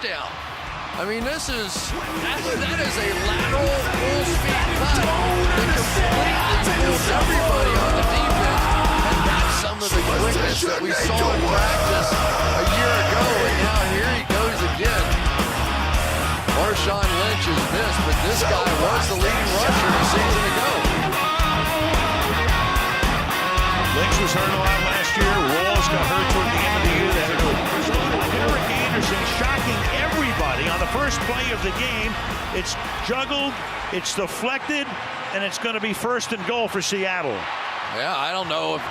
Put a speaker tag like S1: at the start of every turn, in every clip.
S1: Down. I mean, that is a lateral full speed cut that completely fools everybody on the defense. And that's some of the quickness that we saw in practice a year ago. And now here he goes again. Marshawn Lynch is missed, but this guy was the leading rusher a season ago.
S2: Lynch was hurt a lot last year. Rawls got hurt toward the end of the year. Derek Anderson shocking everybody on the first play of the game. It's juggled, it's deflected, and it's going to be 1st and goal for Seattle.
S1: Yeah, I don't know if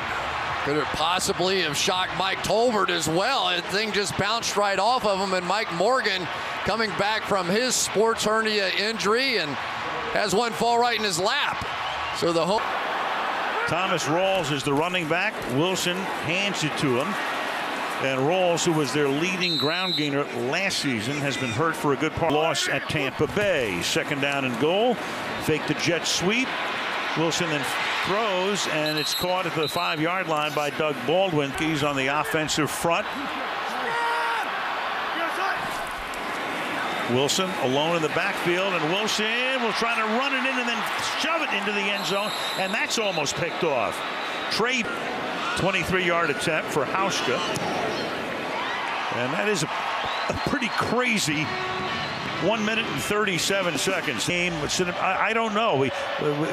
S1: could it possibly have shocked Mike Tolbert as well. The thing just bounced right off of him, and Mike Morgan coming back from his sports hernia injury and has one fall right in his lap. So the whole
S2: Thomas Rawls is the running back. Wilson hands it to him. And Rawls, who was their leading ground gainer last season, has been hurt for a good part. Loss at Tampa Bay. 2nd down and goal. Fake the jet sweep. Wilson then throws, and it's caught at the 5-yard line by Doug Baldwin. He's on the offensive front. Wilson alone in the backfield, and Wilson will try to run it in and then shove it into the end zone, and that's almost picked off. Trey, 23-yard attempt for Hauschka. And that is a pretty crazy 1 minute and 37 seconds. Game, I don't know.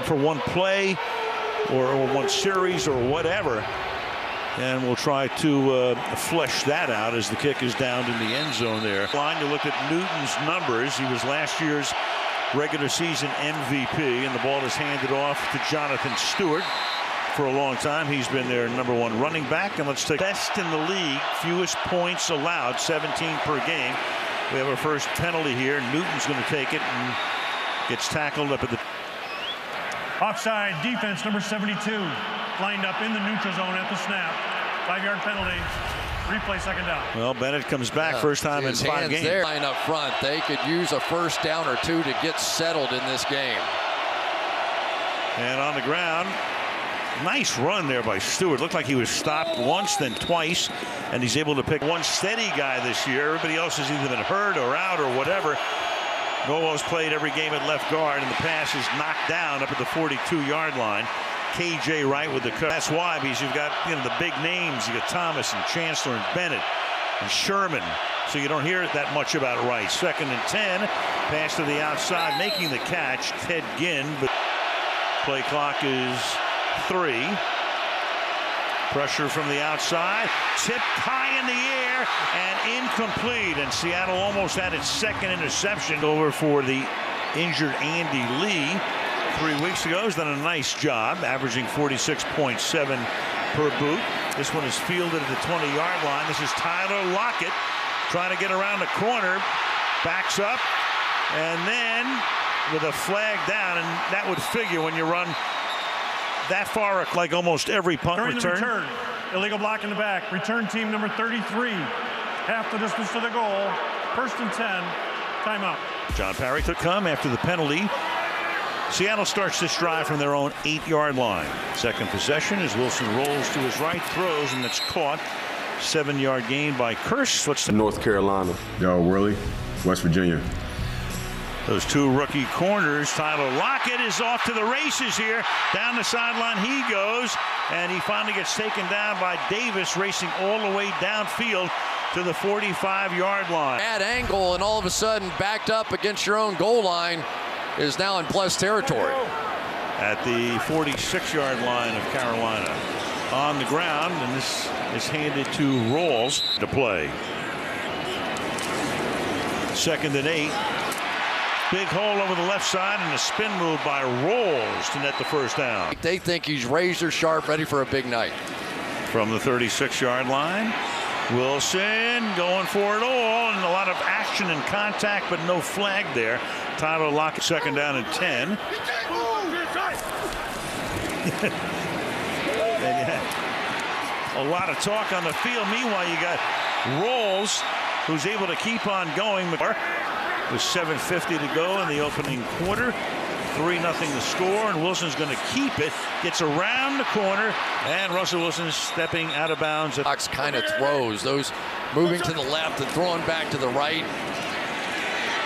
S2: For one play or one series or whatever. And we'll try to flesh that out as the kick is down in the end zone there. You look at Newton's numbers. He was last year's regular season MVP, and the ball is handed off to Jonathan Stewart. For a long time, he's been their #1 running back. And let's take best in the league, fewest points allowed, 17 per game. We have our first penalty here. Newton's going to take it and gets tackled up at the
S3: offside. Defense number 72 lined up in the neutral zone at the snap. 5-yard penalty. Replay, 2nd down.
S2: Well, Bennett comes back first time in 5 games.
S1: There, line up front, they could use a 1st down or 2 to get settled in this game.
S2: And on the ground. Nice run there by Stewart. Looked like he was stopped once, then twice, and he's able to pick one steady guy this year. Everybody else has either been hurt or out or whatever. Novo's played every game at left guard, and the pass is knocked down up at the 42-yard line. KJ Wright with the cut. That's why, because you've got the big names. You got Thomas and Chancellor and Bennett and Sherman. So you don't hear that much about Wright. 2nd and 10. Pass to the outside, making the catch, Ted Ginn. But play clock is 3. Pressure from the outside. Tipped high in the air and incomplete. And Seattle almost had its 2nd interception. Over for the injured Andy Lee 3 weeks ago. He's done a nice job, averaging 46.7 per boot. This one is fielded at the 20-yard line. This is Tyler Lockett trying to get around the corner. Backs up. And then with a flag down. And that would figure when you run that far, like almost every punt return.
S3: Illegal block in the back. Return team number 33. Half the distance to the goal. 1st and 10. Timeout.
S2: John Parry took come after the penalty. Seattle starts this drive from their own 8-yard line. 2nd possession as Wilson rolls to his right, throws, and it's caught. 7-yard gain by Kearse. What's
S4: North Carolina?
S5: Yo, Willie, West Virginia.
S2: Those 2 rookie corners. Tyler Lockett is off to the races here. Down the sideline he goes, and he finally gets taken down by Davis, racing all the way downfield to the 45-yard line.
S1: Bad angle, and all of a sudden backed up against your own goal line is now in plus territory.
S2: At the 46-yard line of Carolina. On the ground, and this is handed to Rawls to play. 2nd and 8. Big hole over the left side and a spin move by Rawls to net the 1st down.
S1: They think he's razor sharp, ready for a big night.
S2: From the 36-yard line, Wilson going for it all, and a lot of action and contact, but no flag there. Tyler Lockett, 2nd down and 10. A lot of talk on the field. Meanwhile, you got Rawls, who's able to keep on going. With 7:50 to go in the opening quarter. 3-0 the score, and Wilson's going to keep it. Gets around the corner, and Russell Wilson stepping out of bounds.
S1: Fox kind of throws. Those moving to the left and throwing back to the right.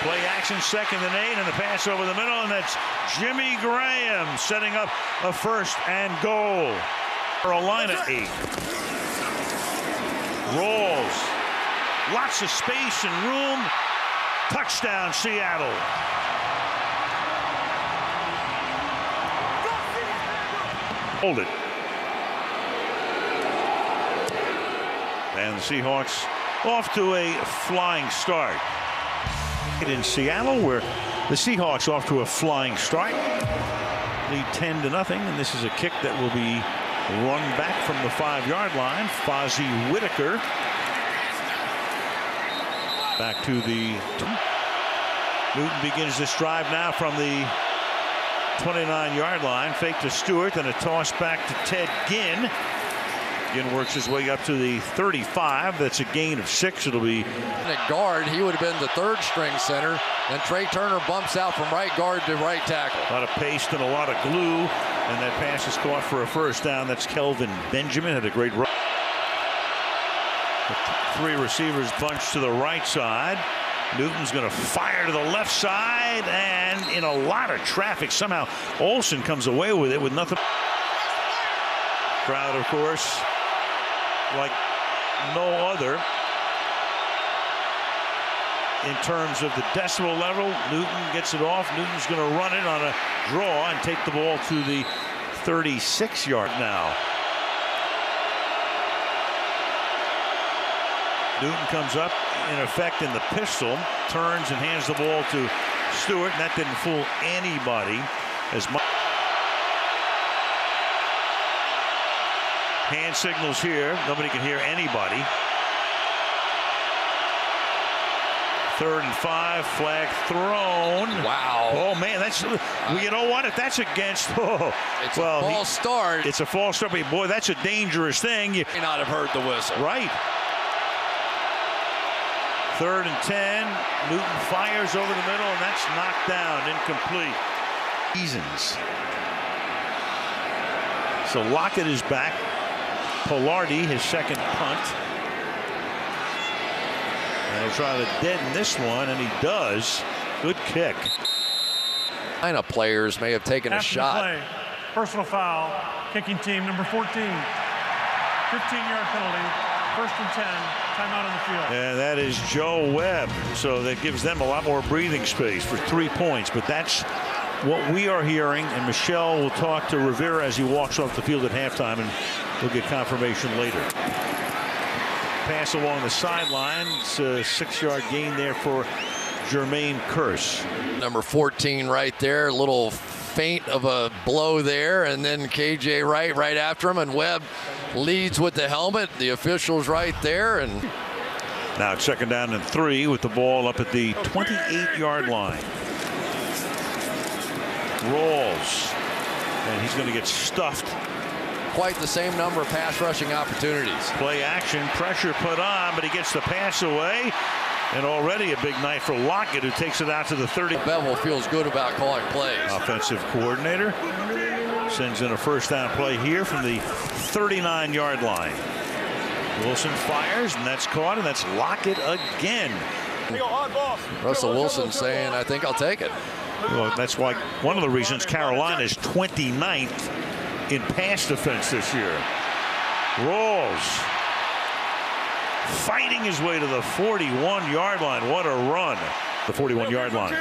S2: Play action, 2nd and 8, and the pass over the middle, and that's Jimmy Graham setting up a 1st and goal. Carolina 8. Rawls. Lots of space and room. Touchdown, Seattle. Hold it. And the Seahawks off to a flying start. In Seattle, where the Seahawks off to a flying start. Lead 10-0, and this is a kick that will be run back from the 5-yard line. Fozzie Whitaker back to the. Newton begins this drive now from the 29-yard line. Fake to Stewart, then a toss back to Ted Ginn. Ginn works his way up to the 35. That's a gain of 6. It'll be
S1: At guard, he would have been the 3rd-string center. And Trey Turner bumps out from right guard to right tackle.
S2: a lot of paste and a lot of glue, and that pass is caught for a 1st down. That's Kelvin Benjamin. Had a great run. The 3 receivers bunched to the right side. Newton's going to fire to the left side, and in a lot of traffic, somehow Olsen comes away with it with nothing. Crowd, of course, like no other in terms of the decibel level. Newton gets it off. Newton's going to run it on a draw and take the ball to the 36-yard now. Newton comes up, in effect, in the pistol, turns and hands the ball to Stewart, and that didn't fool anybody as much. Hand signals here. Nobody can hear anybody. 3rd and 5, flag thrown.
S1: Wow.
S2: Oh man, that's, you know what? If that's against,
S1: It's a false start.
S2: It's a false start, but boy, that's a dangerous thing. You
S1: may not have heard the whistle.
S2: Right. 3rd and 10. Newton fires over the middle, and that's knocked down, incomplete. Seasons. So Lockett is back. Pilardi, his 2nd punt. And he'll try to deaden this one, and he does. Good kick.
S1: Players may have taken a shot.
S3: Play, personal foul, kicking team number 14. 15-yard penalty, 1st and 10, timeout on the field.
S2: And that is Joe Webb. So that gives them a lot more breathing space for 3 points. But that's what we are hearing. And Michelle will talk to Rivera as he walks off the field at halftime, and we'll get confirmation later. Pass along the sideline. It's a 6-yard gain there for Jermaine Kearse.
S1: Number 14 right there. A little feint of a blow there, and then KJ Wright right after him, and Webb leads with the helmet. The officials right there, and
S2: now it's 2nd down and 3 with the ball up at the 28-yard line. Rawls, and he's going to get stuffed.
S1: Quite the same number of pass rushing opportunities.
S2: Play action, pressure put on, but he gets the pass away. And already a big night for Lockett, who takes it out to the 30.
S1: Bevel feels good about calling plays.
S2: Offensive coordinator sends in a 1st down play here from the 39-yard line. Wilson fires, and that's caught, and that's Lockett again.
S1: Russell Wilson saying, I think I'll take it.
S2: Well, that's why one of the reasons Carolina is 29th in pass defense this year. Rawls fighting his way to the 41-yard line. What a run. The 41-yard line.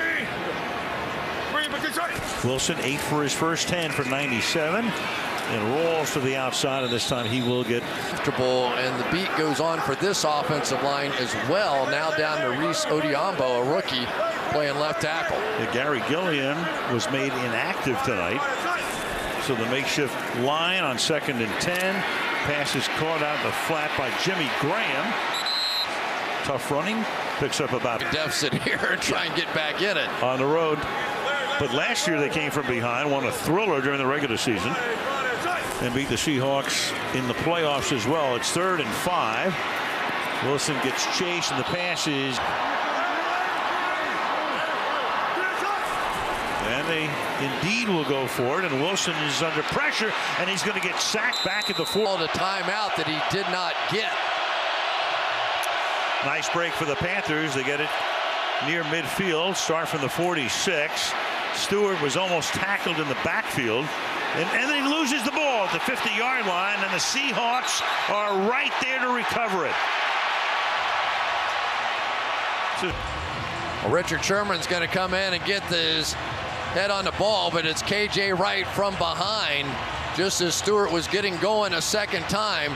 S2: Wilson 8 for his first 10 for 97. And Rawls to the outside, and this time he will get
S1: comfortable. And the beat goes on for this offensive line as well. Now down to Reese Odiombo, a rookie, playing left tackle.
S2: Gary Gilliam was made inactive tonight. So the makeshift line on 2nd and 10. Pass is caught out in the flat by Jimmy Graham. Tough running. Picks up about
S1: a deficit here and try and get back in it.
S2: On the road. But last year they came from behind, won a thriller during the regular season, and beat the Seahawks in the playoffs as well. It's 3rd and 5. Wilson gets chased, and the pass is. And they indeed will go for it, and Wilson is under pressure, and he's going to get sacked back at the 4.
S1: A timeout that he did not get.
S2: Nice break for the Panthers. They get it near midfield. Start from the 46. Stewart was almost tackled in the backfield. And then he loses the ball at the 50-yard line, and the Seahawks are right there to recover it.
S1: Well, Richard Sherman's going to come in and get his head on the ball, but it's KJ Wright from behind, just as Stewart was getting going a second time.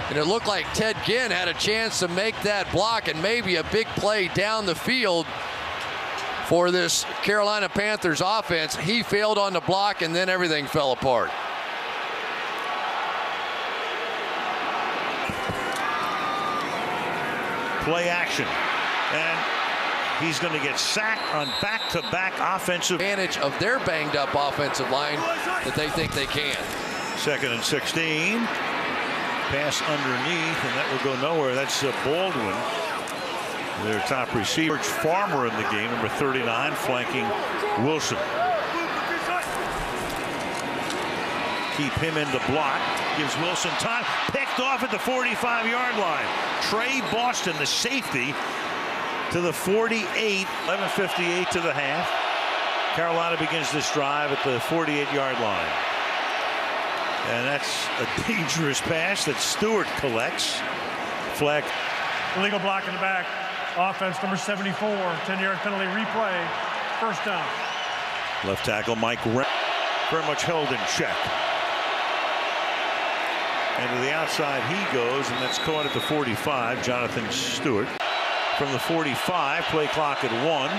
S1: And it looked like Ted Ginn had a chance to make that block and maybe a big play down the field for this Carolina Panthers offense. He failed on the block, and then everything fell apart.
S2: Play action. And he's going to get sacked on back-to-back offensive
S1: Advantage of their banged-up offensive line that they think they can.
S2: 2nd and 16. Pass underneath, and that will go nowhere. That's Baldwin, their top receiver. Farmer in the game, number 39, flanking Wilson. Keep him in the block. Gives Wilson time. Picked off at the 45-yard line. Trey Boston, the safety, to the 48. 11:58 to the half. Carolina begins this drive at the 48-yard line. And that's a dangerous pass that Stewart collects. Flag.
S3: Illegal block in the back. Offense number 74. 10-yard penalty replay. First down.
S2: Left tackle Mike Rem very much held in check. And to the outside he goes, and that's caught at the 45. Jonathan Stewart. From the 45, play clock at 1.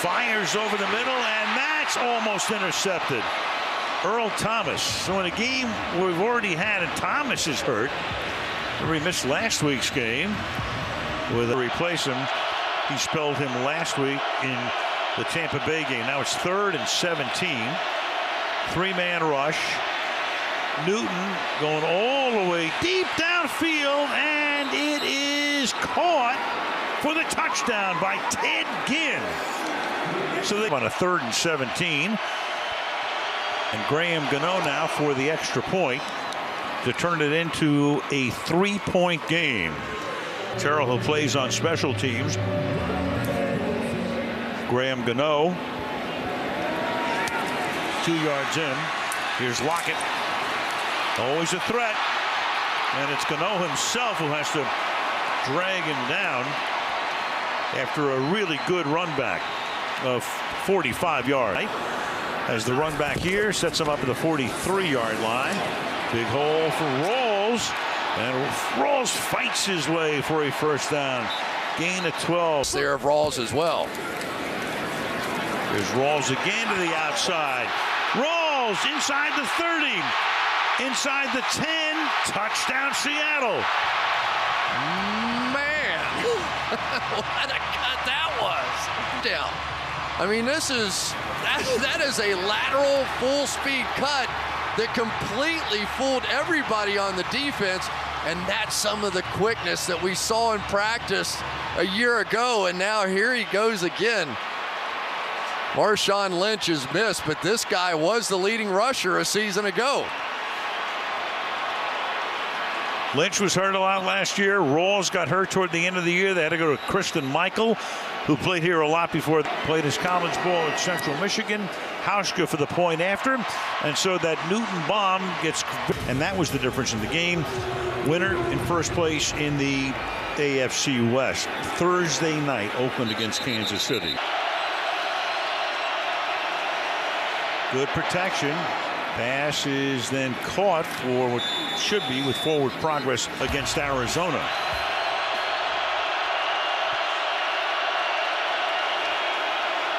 S2: Fires over the middle, and that's almost intercepted. Earl Thomas. So in a game we've already had, and Thomas is hurt. We missed last week's game. With a replace him, he spelled him last week in the Tampa Bay game. Now it's 3rd and 17. 3-man rush. Newton going all the way deep downfield, and it is caught for the touchdown by Ted Ginn. So they on a 3rd and 17. And Graham Gano now for the extra point to turn it into a 3-point game. Terrell, who plays on special teams. Graham Gano. 2 yards in. Here's Lockett. Always a threat. And it's Gano himself who has to drag him down after a really good run back of 45 yards. As the run back here sets him up at the 43-yard line. Big hole for Rawls. And Rawls fights his way for a first down. Gain of 12.
S1: There of Rawls as well.
S2: There's Rawls again to the outside. Rawls inside the 30. Inside the 10. Touchdown Seattle.
S1: Man. What a cut that was. Down. I mean, that is a lateral full-speed cut that completely fooled everybody on the defense, and that's some of the quickness that we saw in practice a year ago, and now here he goes again. Marshawn Lynch is missed, but this guy was the leading rusher a season ago.
S2: Lynch was hurt a lot last year. Rawls got hurt toward the end of the year. They had to go to Kristen Michael, who played here a lot before, played his college ball at Central Michigan. Hauschka for the point after. And so that Newton bomb gets, and that was the difference in the game. Winner in first place in the AFC West. Thursday night, Oakland against Kansas City. Good protection. Pass is then caught for what should be with forward progress against Arizona.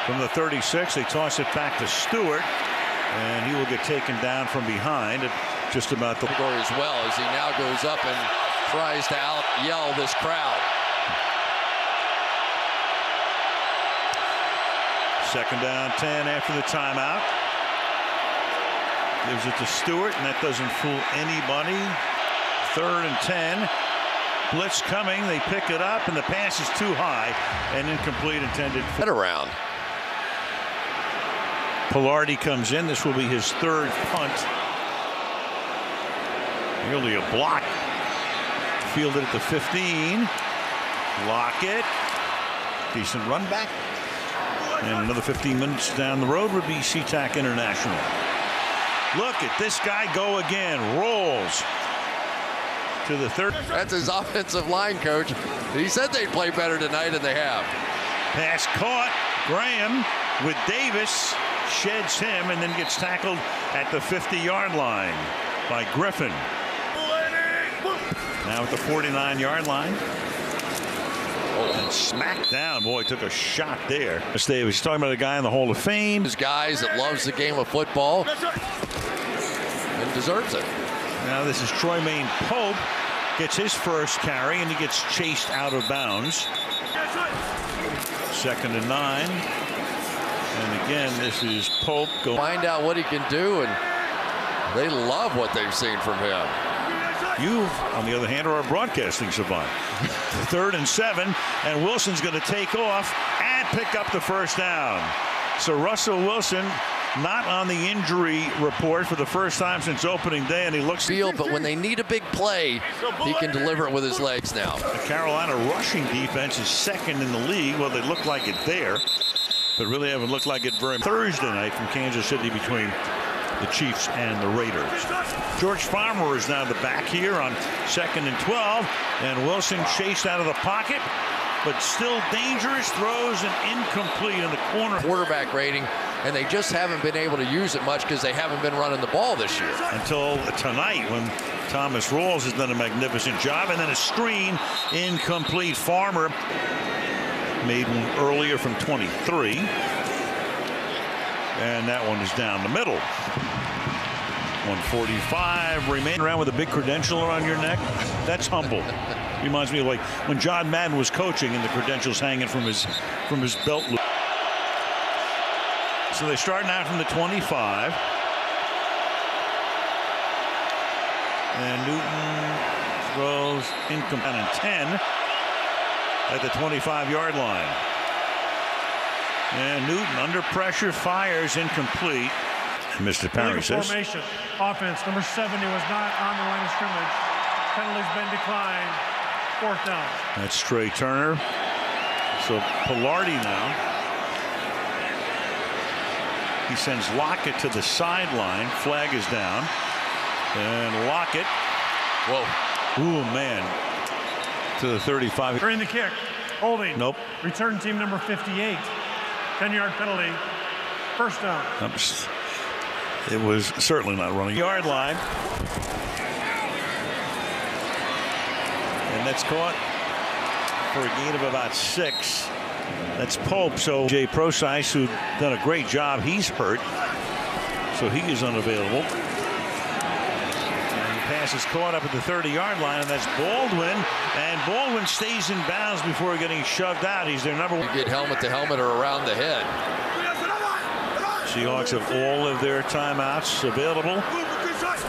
S2: From the 36, they toss it back to Stewart, and he will get taken down from behind at just about the
S1: category as well, as he now goes up and tries to out-yell this crowd.
S2: 2nd down 10 after the timeout. Gives it to Stewart, and that doesn't fool anybody. 3rd and 10. Blitz coming. They pick it up, and the pass is too high and incomplete, intended for
S1: around.
S2: Pilardi comes in. This will be his 3rd punt. Nearly a block fielded at the 15. Lockett. Decent run back. And another 15 minutes down the road would be SeaTac International. Look at this guy go again. Rolls to the third.
S1: That's his offensive line coach. He said they'd play better tonight, and they have.
S2: Pass caught. Graham with Davis. Sheds him and then gets tackled at the 50-yard line by Griffin. Now at the 49-yard line. And smacked down. Boy, took a shot there. He's talking about a guy in the Hall of Fame.
S1: There's guys that loves the game of football and deserves it.
S2: Now this is Troymaine Pope. Gets his first carry and he gets chased out of bounds. 2nd and 9. And again, this is Pope.
S1: Find out what he can do, and they love what they've seen from him.
S2: You, on the other hand, are a broadcasting savant. 3rd and 7, and Wilson's going to take off and pick up the first down. So Russell Wilson not on the injury report for the first time since opening day, and he looks
S1: field, but when they need a big play, he can deliver it with his legs now.
S2: The Carolina rushing defense is 2nd in the league. Well, they look like it there, but really haven't looked like it very much. Thursday night from Kansas City between the Chiefs and the Raiders. George Farmer is now the back here on 2nd and 12, and Wilson chased out of the pocket, but still dangerous. Throws an incomplete in the corner.
S1: Quarterback rating, and they just haven't been able to use it much because they haven't been running the ball this year.
S2: Until tonight when Thomas Rawls has done a magnificent job, and then a screen incomplete. Farmer made one earlier from 23. And that one is down the middle. 1:45 remaining. Around with a big credential around your neck. That's humble. Reminds me of like when John Madden was coaching and the credentials hanging from his belt loop. So they start now from the 25. And Newton throws incomplete and 10 at the 25-yard line. And Newton under pressure fires incomplete. Mr. Parry says.
S3: Formation. Offense number 70 was not on the line of scrimmage. Penalty's been declined. 4th down.
S2: That's Trey Turner. So Pilardi now. He sends Lockett to the sideline. Flag is down. And Lockett.
S1: Whoa.
S2: Ooh, man. To the 35.
S3: During the kick. Holding.
S2: Nope.
S3: Return team number 58. 10-yard penalty. 1st down.
S2: It was certainly not running. Yard line. And that's caught for a gain of about 6. That's Pope. So Jay Procyse, who done a great job, he's hurt. So he is unavailable. And the pass is caught up at the 30-yard line, and that's Baldwin. And Baldwin stays in bounds before getting shoved out. He's their number 1.
S1: You get helmet to helmet or around the head.
S2: Seahawks have all of their timeouts available.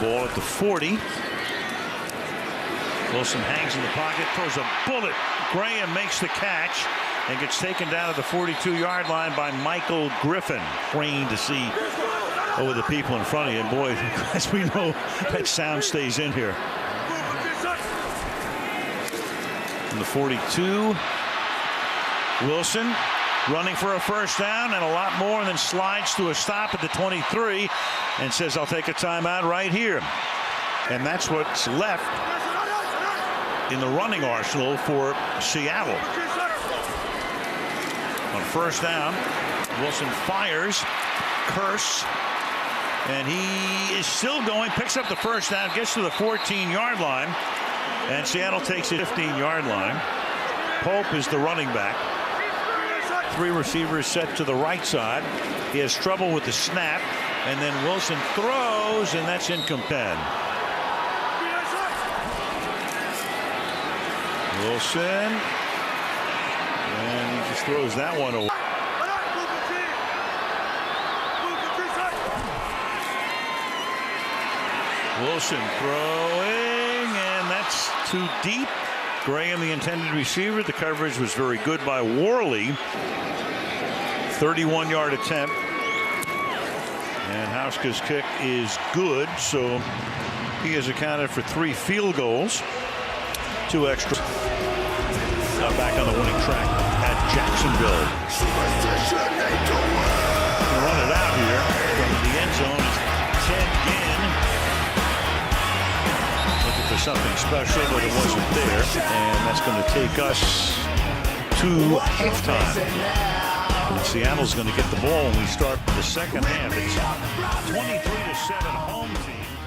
S2: Ball at the 40. Wilson hangs in the pocket, throws a bullet. Graham makes the catch and gets taken down at the 42-yard line by Michael Griffin. Trained to see over the people in front of you. And boy, as we know, that sound stays in here. From the 42, Wilson running for a first down and a lot more, and then slides to a stop at the 23 and says, I'll take a timeout right here. And that's what's left in the running arsenal for Seattle. On 1st down, Wilson fires. Curse. And he is still going, picks up the 1st down, gets to the 14-yard line, and Seattle takes it 15-yard line. Pope is the running back. 3 receivers set to the right side. He has trouble with the snap, and then Wilson throws, and that's incomplete. Wilson, and he just throws that one away. Wilson throwing, and that's too deep. Graham, the intended receiver. The coverage was very good by Worley. 31-yard attempt. And Hauschka's kick is good, so he has accounted for 3 field goals. 2 extra. Got back on the winning track at Jacksonville. Run it out here from the end zone is Thinkin. Looking for something special, but it wasn't there. And that's going to take us to halftime. And Seattle's going to get the ball when we start the second half. It's 23-7 home team.